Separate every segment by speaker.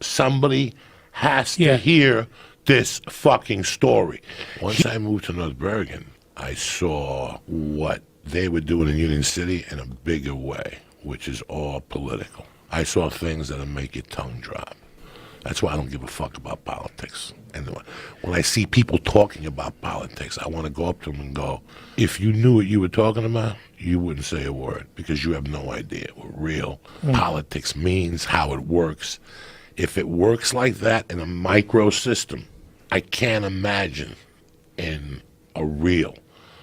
Speaker 1: Somebody has to hear this fucking story. Once I moved to North Bergen, I saw what they were doing in Union City in a bigger way, which is all political. I saw things that'll make your tongue drop. That's why I don't give a fuck about politics. And when I see people talking about politics, I want to go up to them and go, if you knew what you were talking about, you wouldn't say a word, because you have no idea what real politics means, how it works. If it works like that in a micro system, I can't imagine in a real.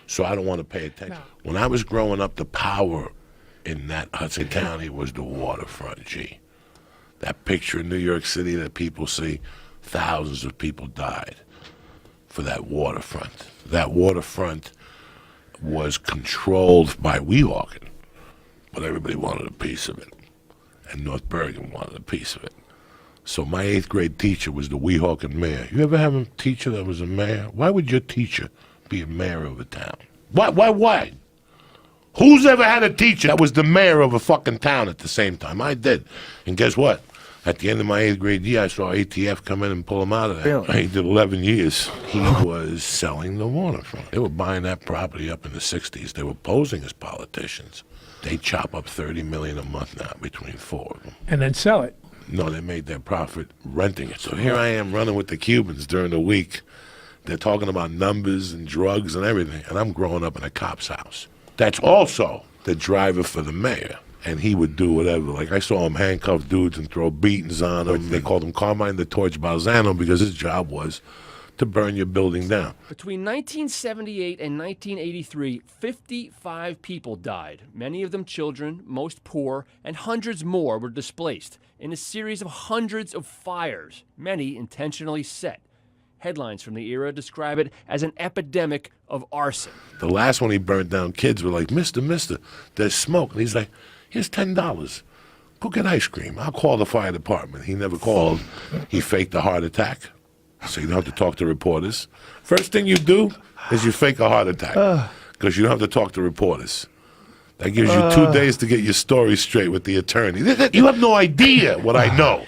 Speaker 1: So I don't want to pay attention. No. When I was growing up, the power in that Hudson County was the waterfront, G. That picture in New York City that people see, thousands of people died for that waterfront. That waterfront was controlled by Weehawken, but everybody wanted a piece of it, and North Bergen wanted a piece of it. So my 8th grade teacher was the Weehawken mayor. You ever have a teacher that was a mayor? Why would your teacher be a mayor of a town? Why? Who's ever had a teacher that was the mayor of a fucking town at the same time? I did. And guess what? At the end of my 8th grade year, I saw ATF come in and pull him out of there. Really? He did 11 years. He was selling the waterfront. They were buying that property up in the 60s. They were posing as politicians. They chop up $30 million a month now between 4 of them.
Speaker 2: And then sell it.
Speaker 1: No, they made their profit renting it. So here I am running with the Cubans during the week. They're talking about numbers and drugs and everything, and I'm growing up in a cop's house. That's also the driver for the mayor, and he would do whatever. Like, I saw him handcuff dudes and throw beatings on them. They called him Carmine the Torch Balzano because his job was to burn your building down.
Speaker 3: Between 1978 and 1983, 55 people died, many of them children, most poor, and hundreds more were displaced in a series of hundreds of fires, many intentionally set. Headlines from the era describe it as an epidemic of arson.
Speaker 1: The last one he burned down, kids were like, mister, there's smoke. And he's like, here's $10. Go get ice cream. I'll call the fire department. He never called. He faked a heart attack, so you don't have to talk to reporters. First thing you do is you fake a heart attack, because you don't have to talk to reporters. That gives you 2 days to get your story straight with the attorney. You have no idea what I know.